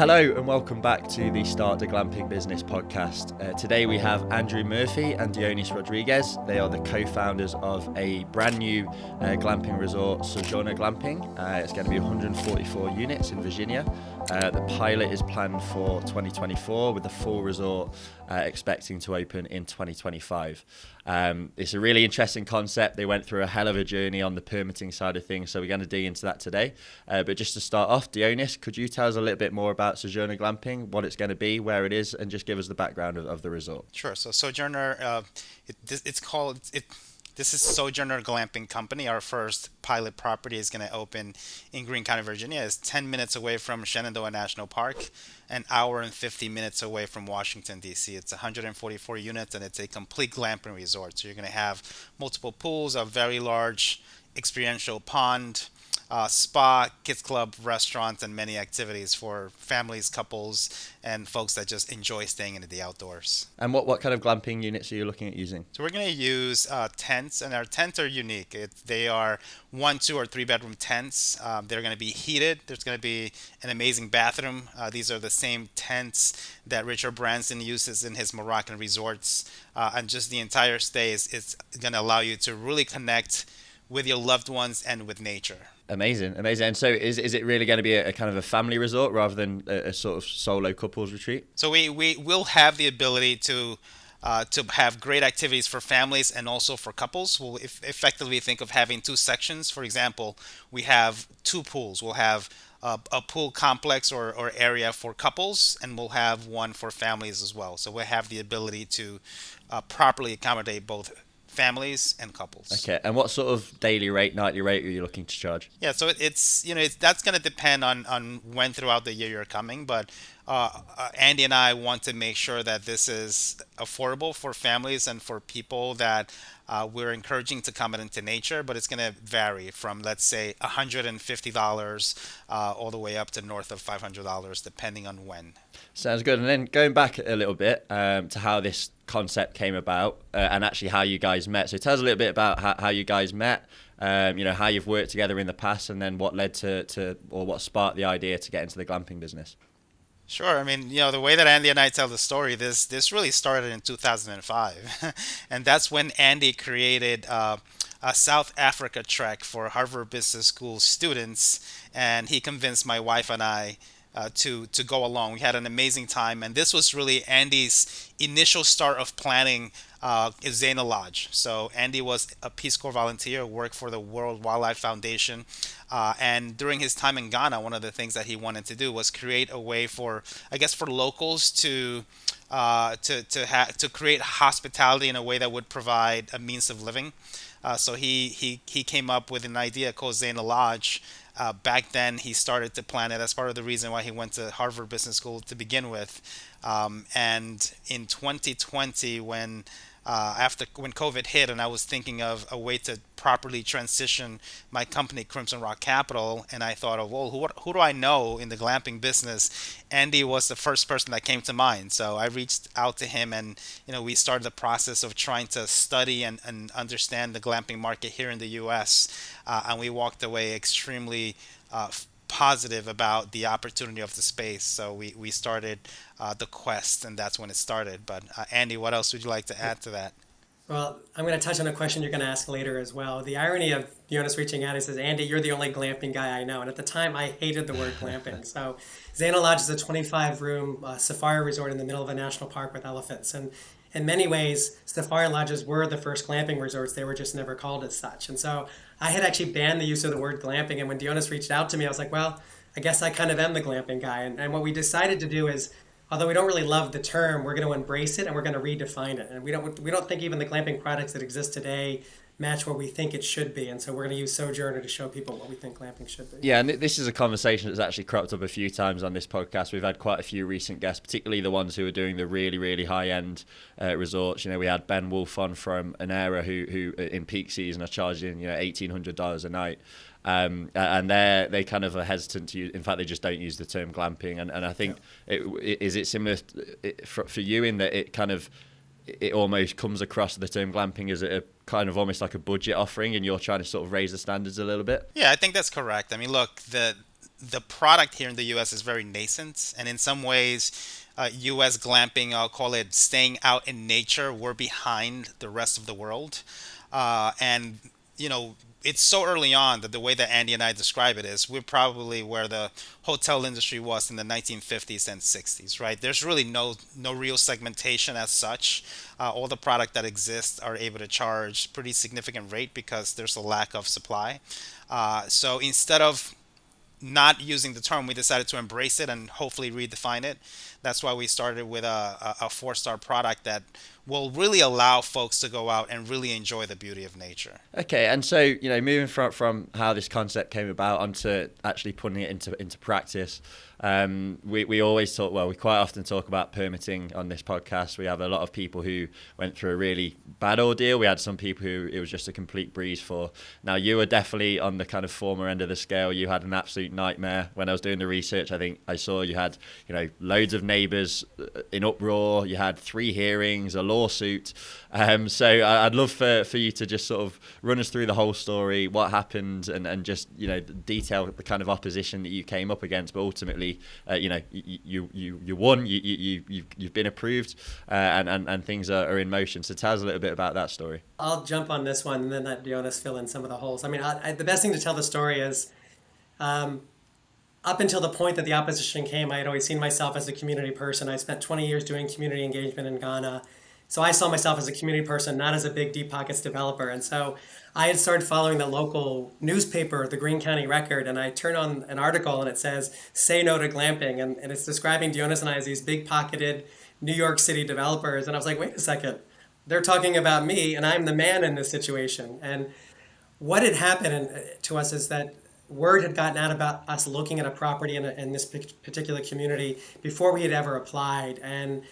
Hello and welcome back to the Start the Glamping Business podcast. Today we have Andrew Murphy and Dionis Rodriguez. They are the co-founders of a brand new glamping resort, Sojourner Glamping. It's going to be 144 units in Virginia. The pilot is planned for 2024 with the full resort expecting to open in 2025. It's a really interesting concept. They went through a hell of a journey on the permitting side of things, so we're going to dig into that today. But just to start off, Dionis, could you tell us a little bit more about Sojourner Glamping, what it's going to be, where it is, and just give us the background of the resort? Sure. So Sojourner, this is Sojourner Glamping Company. Our first pilot property is going to open in Greene County, Virginia. It's 10 minutes away from Shenandoah National Park, an hour and 50 minutes away from Washington, D.C. It's 144 units, and it's a complete glamping resort. So you're going to have multiple pools, a very large experiential pond, spa, kids club, restaurants, and many activities for families, couples, and folks that just enjoy staying in the outdoors. And what kind of glamping units are you looking at using? So we're going to use tents, and our tents are unique. They are 1, 2, or 3 bedroom tents. They're going to be heated. There's going to be an amazing bathroom. These are the same tents that Richard Branson uses in his Moroccan resorts. And just the entire stay is going to allow you to really connect with your loved ones and with nature. Amazing. And so is it really going to be a kind of a family resort rather than a sort of solo couples retreat? So we will have the ability to have great activities for families and also for couples. We'll effectively think of having 2 sections. For example, we have 2 pools. We'll have a pool complex or area for couples, and we'll have one for families as well. So we'll have the ability to properly accommodate both families and couples. Okay, and what sort of daily rate, nightly rate are you looking to charge? Yeah, so it's that's going to depend on when throughout the year you're coming, but Andy and I want to make sure that this is affordable for families and for people that we're encouraging to come into nature, but it's going to vary from, let's say, $150 all the way up to north of $500, depending on when. Sounds good. And then going back a little bit to how this concept came about and actually how you guys met. So tell us a little bit about how you guys met, how you've worked together in the past, and then what led to or what sparked the idea to get into the glamping business. Sure. I mean, the way that Andy and I tell the story, this really started in 2005. And that's when Andy created a South Africa trek for Harvard Business School students. And he convinced my wife and I to go along. We had an amazing time. And this was really Andy's initial start of planning Zana Lodge. So Andy was a Peace Corps volunteer, worked for the World Wildlife Foundation. And during his time in Ghana, one of the things that he wanted to do was create a way for locals to create hospitality in a way that would provide a means of living. So he came up with an idea called Zana Lodge. Back then, he started to plan it as part of the reason why he went to Harvard Business School to begin with. And in 2020, when COVID hit, and I was thinking of a way to properly transition my company, Crimson Rock Capital, and I thought of, well, who do I know in the glamping business? Andy was the first person that came to mind. So I reached out to him, and we started the process of trying to study and understand the glamping market here in the U.S. And we walked away extremely positive about the opportunity of the space. So we started the quest, and that's when it started. But Andy, what else would you like to add to that? Well, I'm going to touch on a question you're going to ask later as well. The irony of Dionis reaching out, he says, Andy, you're the only glamping guy I know. And at the time, I hated the word glamping. So Zana Lodge is a 25-room safari resort in the middle of a national park with elephants. And in many ways, safari lodges were the first glamping resorts. They were just never called as such. And so I had actually banned the use of the word glamping. And when Dionis reached out to me, I was like, well, I guess I kind of am the glamping guy. And what we decided to do is, although we don't really love the term, we're going to embrace it and we're going to redefine it. And we don't think even the glamping products that exist today match what we think it should be. And so we're going to use Sojourner to show people what we think glamping should be. Yeah, and this is a conversation that's actually cropped up a few times on this podcast. We've had quite a few recent guests, particularly the ones who are doing the really, really high-end resorts. We had Ben Wolf on from Anera, who in peak season are charging $1,800 a night. And they kind of are hesitant to use. In fact, they just don't use the term glamping. And I think, is it similar for you in that it almost comes across the term glamping as a kind of almost like a budget offering, and you're trying to sort of raise the standards a little bit? Yeah, I think that's correct. I mean, look, the product here in the U.S. is very nascent, and in some ways, U.S. glamping, I'll call it staying out in nature, we're behind the rest of the world. And it's so early on that the way that Andy and I describe it is we're probably where the hotel industry was in the 1950s and 60s, right? There's really no real segmentation as such. All the product that exists are able to charge pretty significant rate because there's a lack of supply. So instead of not using the term, we decided to embrace it and hopefully redefine it. That's why we started with a four-star product that will really allow folks to go out and really enjoy the beauty of nature. Okay, and so moving from how this concept came about onto actually putting it into practice, we always talk. Well, we quite often talk about permitting on this podcast. We have a lot of people who went through a really bad ordeal. We had some people who it was just a complete breeze for. Now, you were definitely on the kind of former end of the scale. You had an absolute nightmare. When I was doing the research, I think I saw you had loads of neighbours in uproar. You had 3 hearings, a lawsuit. So I'd love for you to just sort of run us through the whole story, what happened, and just detail the kind of opposition that you came up against. But ultimately, you won. You've been approved, and things are in motion. So tell us a little bit about that story. I'll jump on this one and then let Dionis fill in some of the holes. I mean, the best thing to tell the story is, up until the point that the opposition came, I had always seen myself as a community person. I spent 20 years doing community engagement in Ghana. So I saw myself as a community person, not as a big deep pockets developer. And so I had started following the local newspaper, the Greene County Record, and I turn on an article and it says, "Say no to glamping." And it's describing Dionis and I as these big pocketed New York City developers. And I was like, wait a second, they're talking about me and I'm the man in this situation. And what had happened to us is that word had gotten out about us looking at a property in this particular community before we had ever applied. And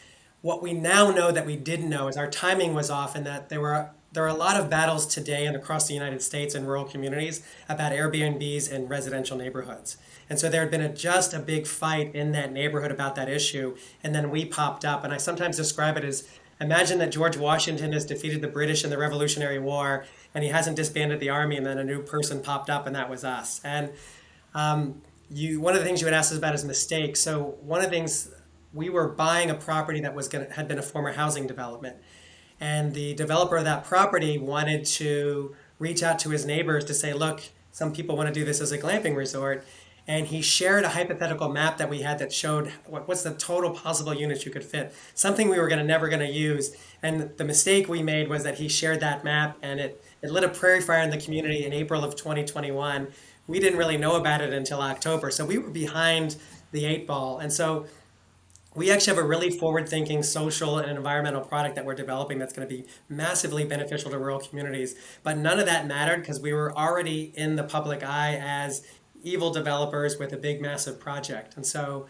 what we now know that we didn't know is our timing was off, and that there are a lot of battles today and across the United States in rural communities about Airbnbs in residential neighborhoods. And so there had been just a big fight in that neighborhood about that issue, and then we popped up. And I sometimes describe it as, imagine that George Washington has defeated the British in the Revolutionary War, and he hasn't disbanded the army, and then a new person popped up, and that was us. And one of the things you had asked us about is mistakes. So one of the things, we were buying a property that had been a former housing development. And the developer of that property wanted to reach out to his neighbors to say, look, some people want to do this as a glamping resort. And he shared a hypothetical map that we had that showed what's the total possible units you could fit. Something we were never going to use. And the mistake we made was that he shared that map, and it lit a prairie fire in the community in April of 2021. We didn't really know about it until October. So we were behind the 8 ball. And so we actually have a really forward-thinking social and environmental product that we're developing that's going to be massively beneficial to rural communities. But none of that mattered because we were already in the public eye as evil developers with a big, massive project. And so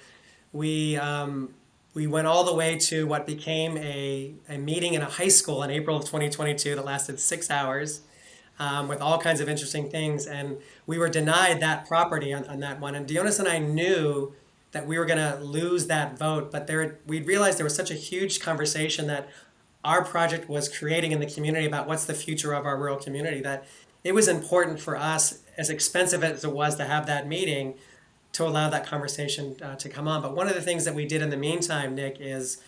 we went all the way to what became a meeting in a high school in April of 2022 that lasted 6 hours with all kinds of interesting things. And we were denied that property on that one. And Dionis and I knew that we were going to lose that vote, but we realized there was such a huge conversation that our project was creating in the community about what's the future of our rural community, that it was important for us, as expensive as it was to have that meeting, to allow that conversation to come on. But one of the things that we did in the meantime, Nick, is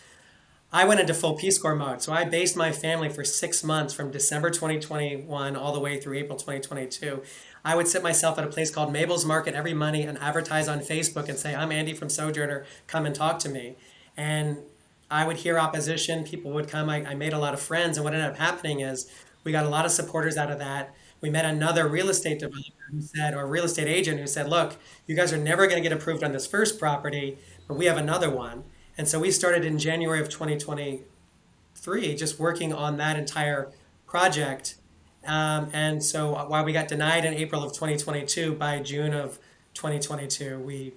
I went into full Peace Corps mode. So I based my family for 6 months from December 2021 all the way through April 2022. I would sit myself at a place called Mabel's Market every Monday and advertise on Facebook and say, I'm Andy from Sojourner, come and talk to me. And I would hear opposition, people would come, I made a lot of friends, and what ended up happening is we got a lot of supporters out of that. We met another real estate developer or real estate agent who said, look, you guys are never going to get approved on this first property, but we have another one. And so we started in January of 2023 just working on that entire project. And so while we got denied in April of 2022, by June of 2022, we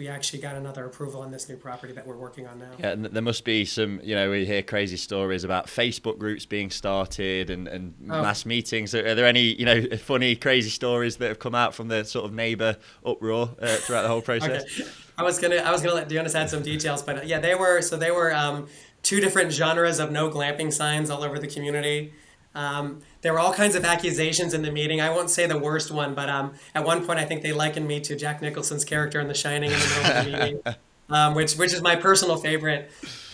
actually got another approval on this new property that we're working on now. Yeah, and there must be some, we hear crazy stories about Facebook groups being started and mass meetings. Are there any, funny, crazy stories that have come out from the sort of neighbor uproar throughout the whole process? Okay. I was gonna let Dionis add some details, but yeah, they were 2 different genres of no glamping signs all over the community. There were all kinds of accusations in the meeting. I won't say the worst one, but at one point I think they likened me to Jack Nicholson's character in The Shining in the middle of the meeting, which is my personal favorite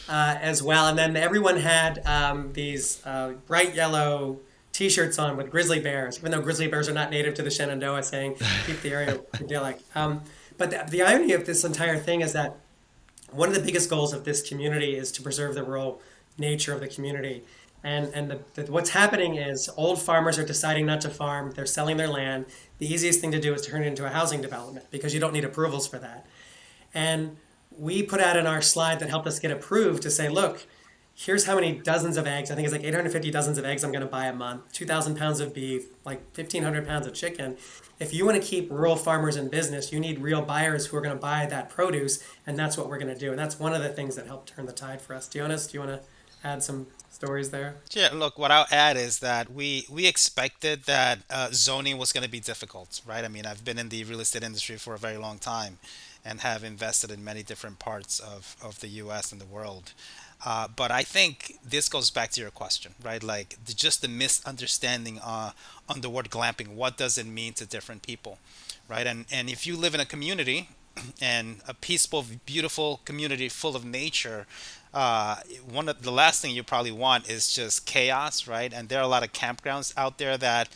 as well. And then everyone had these bright yellow T-shirts on with grizzly bears, even though grizzly bears are not native to the Shenandoah, saying keep the area idyllic. But the irony of this entire thing is that one of the biggest goals of this community is to preserve the rural nature of the community. What's happening is old farmers are deciding not to farm. They're selling their land. The easiest thing to do is turn it into a housing development because you don't need approvals for that. And we put out in our slide that helped us get approved to say, look, here's how many dozens of eggs. I think it's like 850 dozens of eggs I'm going to buy a month, 2,000 pounds of beef, like 1,500 pounds of chicken. If you want to keep rural farmers in business, you need real buyers who are going to buy that produce, and that's what we're going to do. And that's one of the things that helped turn the tide for us. Dionis, do you want to add some stories there? Yeah, look, what I'll add is that we expected that zoning was going to be difficult, right? I mean, I've been in the real estate industry for a very long time and have invested in many different parts of the US and the world. But I think this goes back to your question, right? Like just the misunderstanding on the word glamping. What does it mean to different people, right? And if you live in a community and a peaceful, beautiful community full of nature, one of the last thing you probably want is just chaos, right? And there are a lot of campgrounds out there that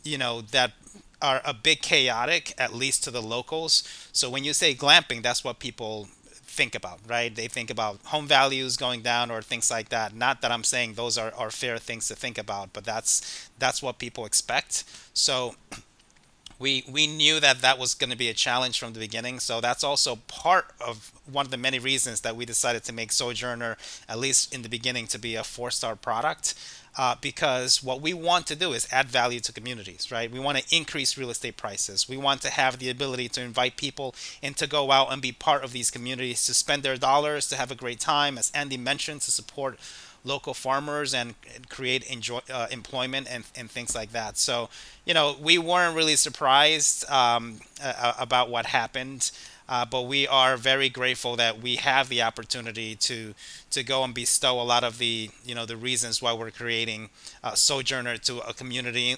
that are a bit chaotic, at least to the locals. So when you say glamping, that's what people think about, right? They think about home values going down or things like that. Not that I'm saying those are fair things to think about, but that's what people expect. So we knew that was going to be a challenge from the beginning. So that's also part of one of the many reasons that we decided to make Sojourner, at least in the beginning, to be a 4-star product. Because what we want to do is add value to communities, right? We want to increase real estate prices. We want to have the ability to invite people and to go out and be part of these communities, to spend their dollars, to have a great time, as Andy mentioned, to support local farmers and create employment and things like that. So, we weren't really surprised about what happened. But we are very grateful that we have the opportunity to go and bestow a lot of the the reasons why we're creating Sojourner to a community,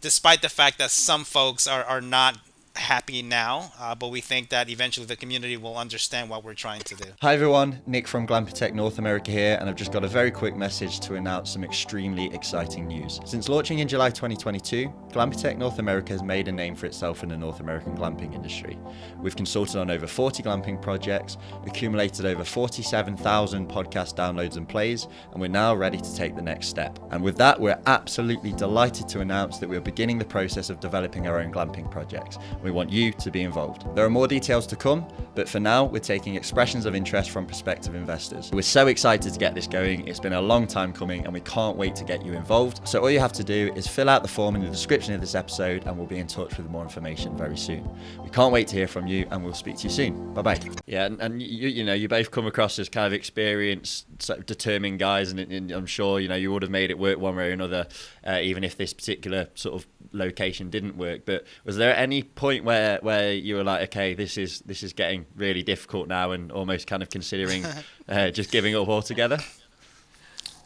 despite the fact that some folks are not happy now, but we think that eventually the community will understand what we're trying to do. Hi everyone, Nick from Glampitect North America here, and I've just got a very quick message to announce some extremely exciting news. Since launching in July 2022, Glampitect North America has made a name for itself in the North American glamping industry. We've consulted on over 40 glamping projects, accumulated over 47,000 podcast downloads and plays, and we're now ready to take the next step. And with that, we're absolutely delighted to announce that we're beginning the process of developing our own glamping projects. We want you to be involved. There are more details to come, but for now, we're taking expressions of interest from prospective investors. We're so excited to get this going. It's been a long time coming, and we can't wait to get you involved. So all you have to do is fill out the form in the description of this episode, and we'll be in touch with more information very soon. We can't wait to hear from you, and we'll speak to you soon. Bye-bye. Yeah, and you both come across as kind of experienced, sort of determined guys, and I'm sure, you would have made it work one way or another, even if this particular sort of location didn't work. But was there any point where you were like, okay, this is getting really difficult now, and almost kind of considering just giving up altogether?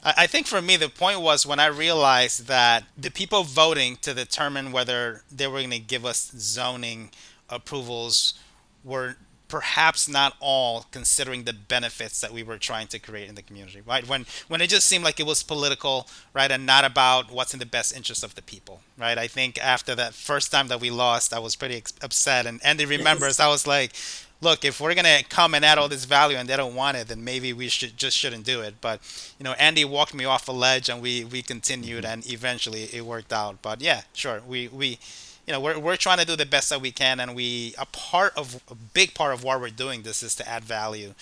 I think for me, the point was when I realized that the people voting to determine whether they were going to give us zoning approvals were perhaps not all considering the benefits that we were trying to create in the community, right? When it just seemed like it was political, right, and not about what's in the best interest of the people, right? I think after that first time that we lost, I was pretty upset. And Andy remembers, I was like, look, if we're going to come and add all this value and they don't want it, then maybe we shouldn't do it. But, Andy walked me off a ledge, and we continued, and eventually it worked out. But yeah, sure, we're trying to do the best that we can, and a big part of why we're doing this is to add value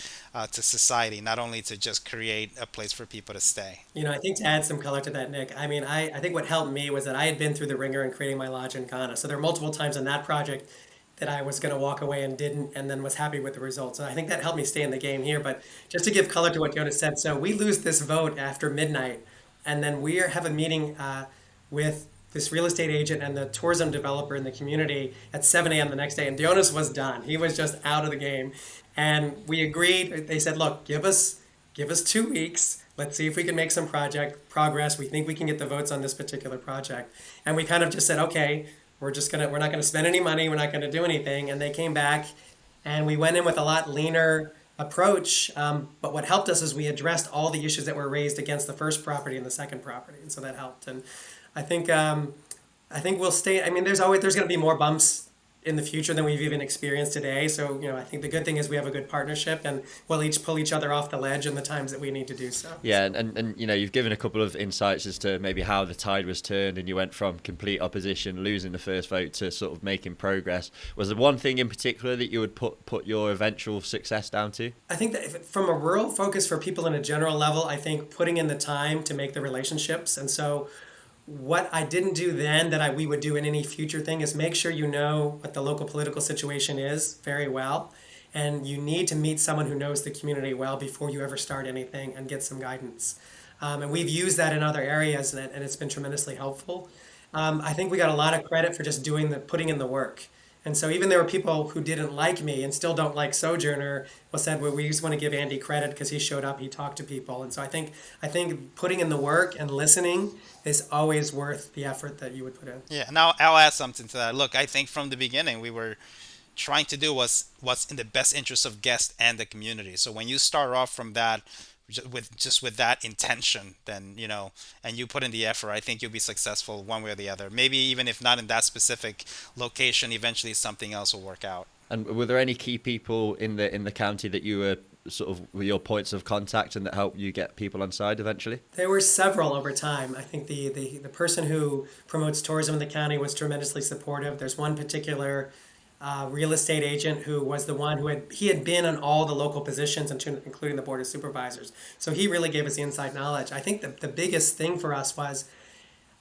to society, not only to just create a place for people to stay. I think to add some color to that, Nick, I mean, I think what helped me was that I had been through the ringer in creating my lodge in Ghana. So there were multiple times in that project that I was going to walk away and didn't, and then was happy with the results. And I think that helped me stay in the game here. But just to give color to what Dionis said, so we lose this vote after midnight, and then we have a meeting with this real estate agent and the tourism developer in the community at 7 a.m. the next day. And Dionis was done. He was just out of the game. And we agreed. They said, look, give us 2 weeks. Let's see if we can make some project progress. We think we can get the votes on this particular project. And we kind of just said, okay, we're not gonna spend any money. We're not gonna do anything. And they came back and we went in with a lot leaner approach. But what helped us is we addressed all the issues that were raised against the first property and the second property. And so that helped. And I think, I think we'll stay, I mean, there's going to be more bumps in the future than we've even experienced today. So, I think the good thing is we have a good partnership and we'll each pull each other off the ledge in the times that we need to do so. Yeah, and you've given a couple of insights as to maybe how the tide was turned and you went from complete opposition, losing the first vote, to sort of making progress. Was there one thing in particular that you would put your eventual success down to? I think that from a rural focus for people in a general level, I think putting in the time to make the relationships. And so what I didn't do then that we would do in any future thing is make sure you know what the local political situation is very well. And you need to meet someone who knows the community well before you ever start anything and get some guidance. And we've used that in other areas and it's been tremendously helpful. I think we got a lot of credit for just putting in the work. And so even there were people who didn't like me and still don't like Sojourner, said, well, we just want to give Andy credit because he showed up, he talked to people. And so I think putting in the work and listening is always worth the effort that you would put in. Yeah, now I'll add something to that. Look, I think from the beginning we were trying to do what's in the best interest of guests and the community. So when you start off from that with that intention, then and you put in the effort, I think you'll be successful one way or the other. Maybe even if not in that specific location, eventually something else will work out. And were there any key people in the county that you were were your points of contact and that helped you get people on side eventually? There were several over time. I think the person who promotes tourism in the county was tremendously supportive. There's one particular real estate agent who was the one he had been in all the local positions, including the board of supervisors. So he really gave us the inside knowledge. I think the biggest thing for us was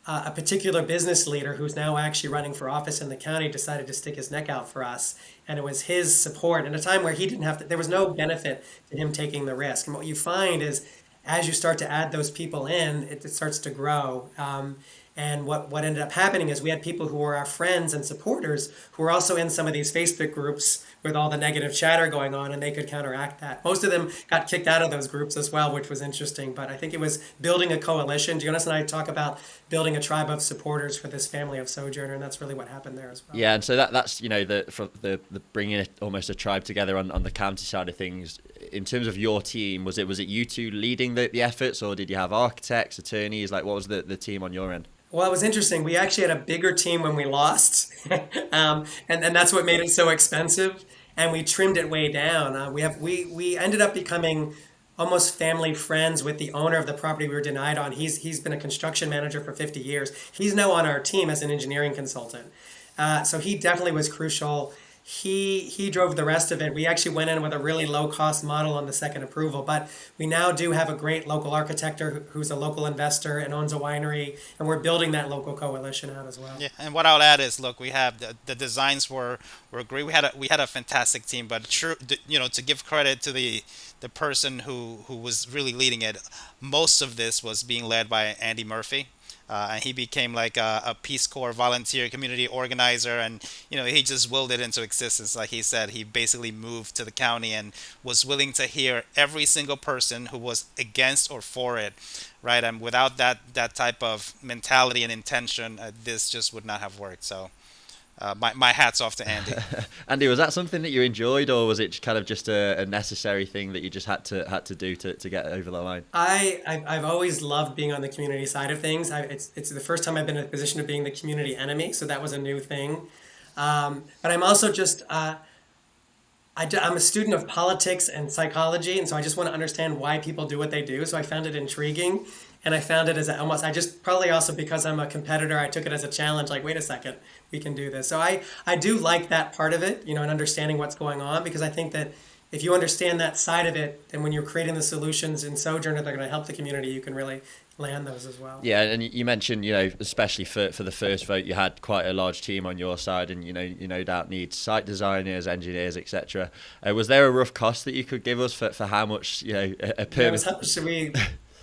a particular business leader who's now actually running for office in the county decided to stick his neck out for us. And it was his support in a time where he didn't have to, there was no benefit to him taking the risk. And what you find is as you start to add those people in, it starts to grow. And what ended up happening is we had people who were our friends and supporters who were also in some of these Facebook groups with all the negative chatter going on, and they could counteract that. Most of them got kicked out of those groups as well, which was interesting. But I think it was building a coalition. Dionis and I talk about building a tribe of supporters for this family of Sojourner, and that's really what happened there as well. Yeah, and so that's the bringing almost a tribe together on the county side of things. In terms of your team, was it you two leading the efforts, or did you have architects, attorneys? Like, what was the team on your end? Well, it was interesting. We actually had a bigger team when we lost, and that's what made it so expensive. And we trimmed it way down. We ended up becoming almost family friends with the owner of the property we were denied on. He's been a construction manager for 50 years. He's now on our team as an engineering consultant. So he definitely was crucial. He drove the rest of it. We actually went in with a really low-cost model on the second approval, but we now do have a great local architect who's a local investor and owns a winery, and we're building that local coalition out as well. Yeah, and what I'll add is, look, we have the designs were great. We had a fantastic team, but to give credit to the person who was really leading it, most of this was being led by Andy Murphy. And he became like a Peace Corps volunteer community organizer, and he just willed it into existence. Like he said, he basically moved to the county and was willing to hear every single person who was against or for it, right? And without that type of mentality and intention, this just would not have worked. So my hat's off to Andy. Andy, was that something that you enjoyed, or was it kind of just a necessary thing that you just had to do to get over the line? I've always loved being on the community side of things. It's the first time I've been in a position of being the community enemy, so that was a new thing. But I'm also just I'm a student of politics and psychology, and so I just want to understand why people do what they do. So I found it intriguing, and I found it as I just probably also because I'm a competitor, I took it as a challenge. Like, wait a second, we can do this. So I do like that part of it, and understanding what's going on, because I think that if you understand that side of it, then when you're creating the solutions in Sojourner that are going to help the community, you can really land those as well. Yeah, and you mentioned, especially for the first vote, you had quite a large team on your side, and you no doubt need site designers, engineers, etc. Was there a rough cost that you could give us for how much a permit? Should we?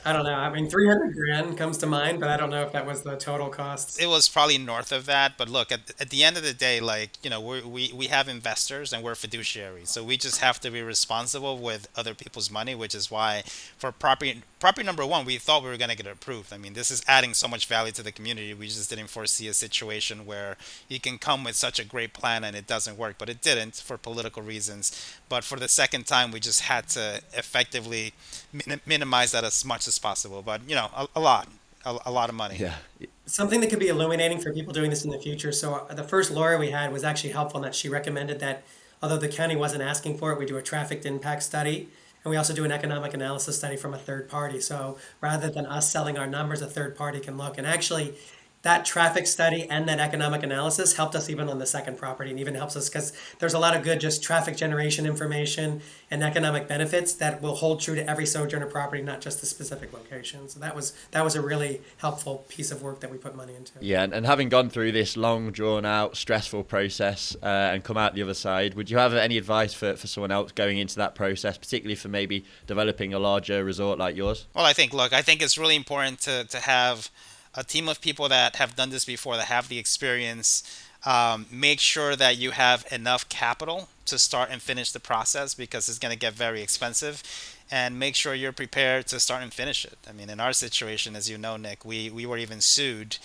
I don't know. I mean, 300 grand comes to mind, but I don't know if that was the total cost. It was probably north of that, but look, at the end of the day, like, we have investors and we're fiduciaries, so we just have to be responsible with other people's money, which is why for property number one, we thought we were going to get it approved. I mean, this is adding so much value to the community. We just didn't foresee a situation where you can come with such a great plan and it doesn't work, but it didn't for political reasons. But for the second time, we just had to effectively minimize that as much as possible. But a lot of money. Yeah. Something that could be illuminating for people doing this in the future. So the first lawyer we had was actually helpful in that she recommended that although the county wasn't asking for it, we do a traffic impact study. And we also do an economic analysis study from a third party. So rather than us selling our numbers, a third party can look. And actually, that traffic study and that economic analysis helped us even on the second property and even helps us because there's a lot of good just traffic generation information and economic benefits that will hold true to every Sojourner property, not just the specific location. So that was a really helpful piece of work that we put money into. Yeah, and having gone through this long, drawn-out, stressful process and come out the other side, would you have any advice for someone else going into that process, particularly for maybe developing a larger resort like yours? Well, I think it's really important to have a team of people that have done this before, that have the experience. Make sure that you have enough capital to start and finish the process because it's going to get very expensive. And make sure you're prepared to start and finish it. I mean, in our situation, as you know, Nick, we were even sued.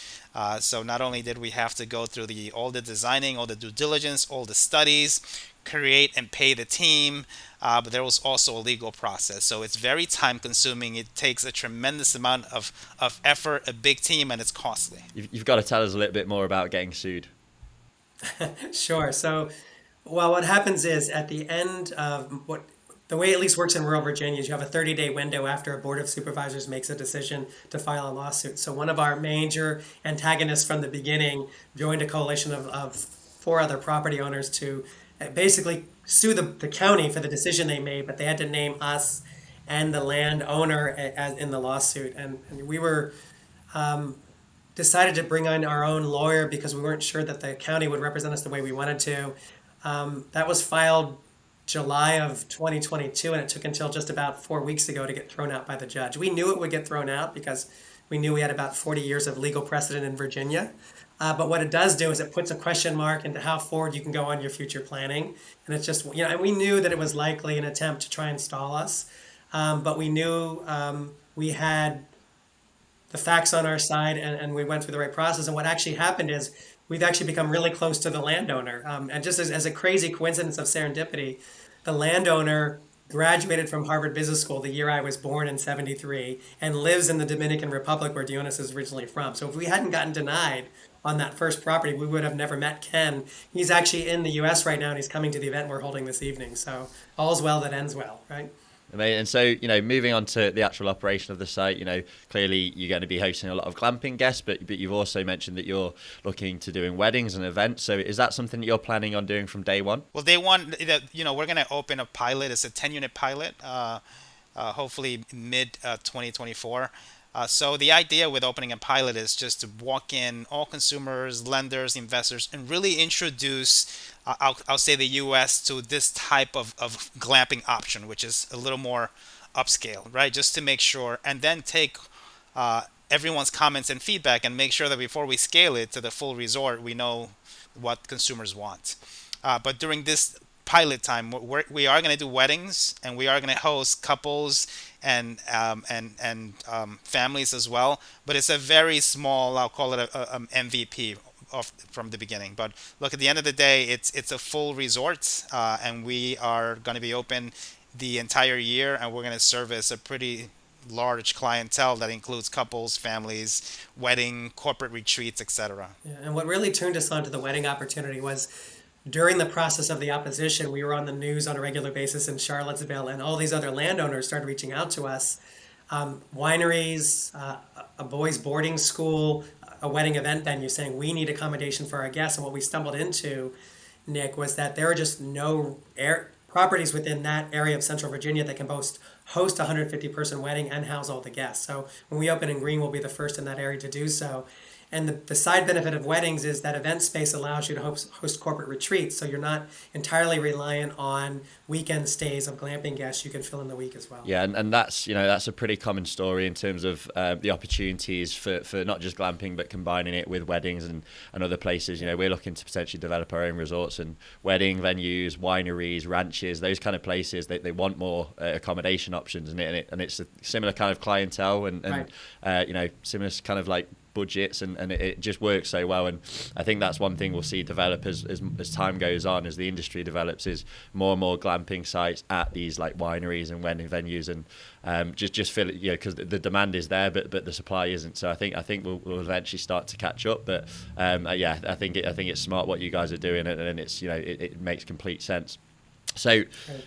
So not only did we have to go through all the designing, all the due diligence, all the studies, create and pay the team, but there was also a legal process. So it's very time consuming. It takes a tremendous amount of effort, a big team, and it's costly. You've got to tell us a little bit more about getting sued. Sure. So, well, what happens is at the end of what the way it at least works in rural Virginia is you have a 30-day window after a board of supervisors makes a decision to file a lawsuit. So one of our major antagonists from the beginning joined a coalition of four other property owners to basically sue the county for the decision they made, but they had to name us and the landowner as in the lawsuit. And we were decided to bring on our own lawyer because we weren't sure that the county would represent us the way we wanted to. That was filed July of 2022, and it took until just about 4 weeks ago to get thrown out by the judge. We knew it would get thrown out because we knew we had about 40 years of legal precedent in Virginia. But what it does do is it puts a question mark into how forward you can go on your future planning. And it's just, and we knew that it was likely an attempt to try and stall us. But we knew we had the facts on our side and we went through the right process. And what actually happened is we've actually become really close to the landowner. And just as a crazy coincidence of serendipity, the landowner graduated from Harvard Business School the year I was born in '73 and lives in the Dominican Republic where Dionis is originally from. So if we hadn't gotten denied on that first property, we would have never met Ken. He's actually in the US right now and he's coming to the event we're holding this evening. So all's well that ends well, right? And so, moving on to the actual operation of the site, clearly you're going to be hosting a lot of glamping guests, but you've also mentioned that you're looking to doing weddings and events. So is that something that you're planning on doing from day one? Well, day one, we're going to open a pilot. It's a 10-unit pilot, hopefully mid 2024. So the idea with opening a pilot is just to walk in all consumers, lenders, investors, and really introduce, I'll say, the U.S. to this type of glamping option, which is a little more upscale, right? Just to make sure, and then take everyone's comments and feedback and make sure that before we scale it to the full resort, we know what consumers want. But during this pilot time, we are going to do weddings and we are going to host couples and families as well. But it's a very small, I'll call it a MVP from the beginning. But look, at the end of the day, it's a full resort, and we are going to be open the entire year, and we're going to service a pretty large clientele that includes couples, families, wedding, corporate retreats, etc. Yeah, and what really turned us on to the wedding opportunity was during the process of the opposition, we were on the news on a regular basis in Charlottesville, and all these other landowners started reaching out to us. Wineries, a boys' boarding school, a wedding event venue saying we need accommodation for our guests. And what we stumbled into, Nick, was that there are just no properties within that area of Central Virginia that can host a 150-person wedding and house all the guests. So when we open in Green, we'll be the first in that area to do so. And the side benefit of weddings is that event space allows you to host corporate retreats. So you're not entirely reliant on weekend stays of glamping guests. You can fill in the week as well. Yeah, and that's, that's a pretty common story in terms of the opportunities for not just glamping, but combining it with weddings and other places. We're looking to potentially develop our own resorts and wedding venues, wineries, ranches, those kind of places. They want more accommodation options, and it's a similar kind of clientele and right. Similar kind of like budgets, and it just works so well. And I think that's one thing we'll see develop as time goes on, as the industry develops, is more and more glamping sites at these like wineries and wedding venues, and just feel it, because the demand is there, but the supply isn't. So I think we'll eventually start to catch up. But I think it's smart what you guys are doing, and it's it makes complete sense. So,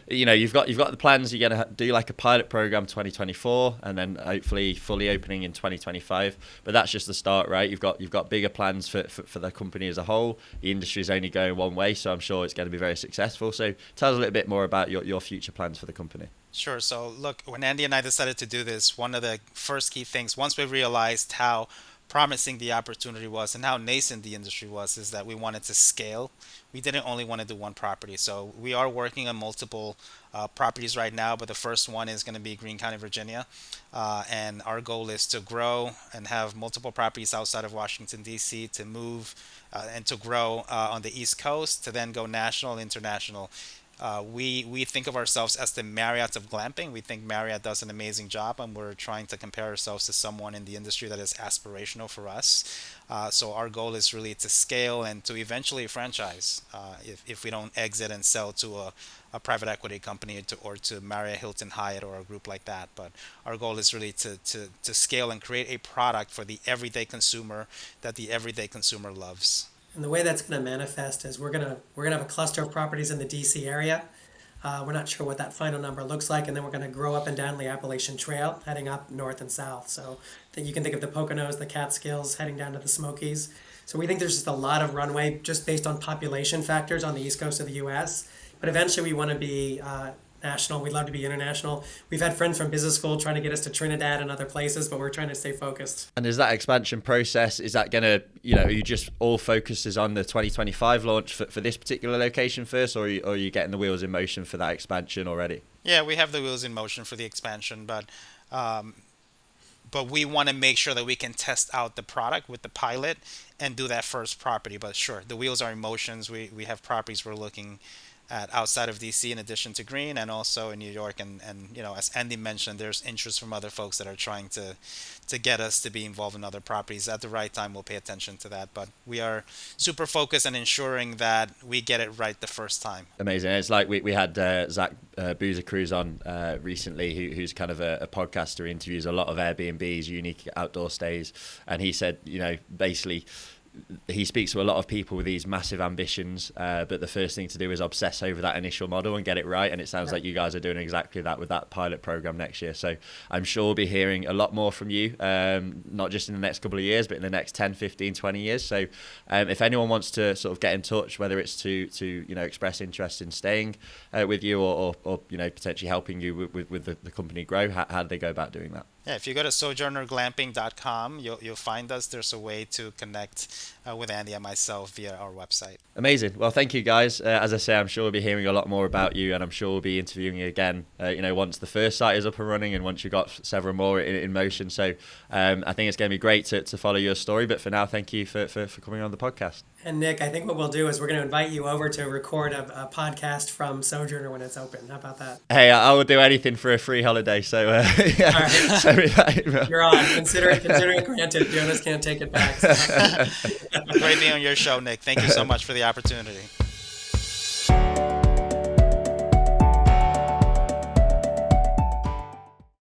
you've got the plans. You're going to do like a pilot program 2024, and then hopefully fully opening in 2025. But that's just the start, right? You've got bigger plans for the company as a whole. The industry is only going one way, so I'm sure it's going to be very successful. So, tell us a little bit more about your future plans for the company. Sure. So look, when Andy and I decided to do this, one of the first key things, once we realized how promising the opportunity was and how nascent the industry was, is that we wanted to scale. We didn't only want to do one property. So we are working on multiple properties right now, but the first one is going to be Greene County, Virginia. And our goal is to grow and have multiple properties outside of Washington, D.C., to move and to grow on the East Coast, to then go national, international. We think of ourselves as the Marriott of glamping. We think Marriott does an amazing job, and we're trying to compare ourselves to someone in the industry that is aspirational for us. So our goal is really to scale and to eventually franchise, if we don't exit and sell to a private equity company or to Marriott, Hilton, Hyatt, or a group like that. But our goal is really to scale and create a product for the everyday consumer that the everyday consumer loves. And the way that's going to manifest is we're gonna have a cluster of properties in the DC area. We're not sure what that final number looks like, and then we're going to grow up and down the Appalachian Trail, heading up north and south. So you can think of the Poconos, the Catskills, heading down to the Smokies. So we think there's just a lot of runway just based on population factors on the east coast of the U.S. But eventually we want to be national. We'd love to be international. We've had friends from business school trying to get us to Trinidad and other places, but we're trying to stay focused. And is that expansion process, is that going to, are you just all focuses on the 2025 launch for this particular location first, or are you getting the wheels in motion for that expansion already? Yeah, we have the wheels in motion for the expansion, but we want to make sure that we can test out the product with the pilot and do that first property. But sure, the wheels are in motion. We have properties we're looking at outside of DC in addition to Greene, and also in New York, and as Andy mentioned, there's interest from other folks that are trying to get us to be involved in other properties. At the right time, we'll pay attention to that, but we are super focused on ensuring that we get it right the first time. Amazing. It's like we had Zach Boozer Cruz on recently, who's kind of a podcaster, interviews a lot of Airbnbs, unique outdoor stays, and he said, basically he speaks to a lot of people with these massive ambitions, but the first thing to do is obsess over that initial model and get it right. And it sounds like you guys are doing exactly that with that pilot program next year. So I'm sure we'll be hearing a lot more from you, not just in the next couple of years, but in the next 10, 15, 20 years. So if anyone wants to sort of get in touch, whether it's to express interest in staying with you or potentially helping you with the company grow, how do they go about doing that? Yeah, if you go to sojournerglamping.com, you'll find us. There's a way to connect with Andy and myself via our website. Amazing. Well, thank you guys. As I say, I'm sure we'll be hearing a lot more about you, and I'm sure we'll be interviewing you again, once the first site is up and running and once you've got several more in motion. So I think it's going to be great to follow your story. But for now, thank you for coming on the podcast. And Nick, I think what we'll do is we're going to invite you over to record a podcast from Sojourner when it's open. How about that? Hey, I will do anything for a free holiday. So yeah. All right. So you're on. Consider it granted. Dionis can't take it back. So. Great being on your show, Nick. Thank you so much for the opportunity.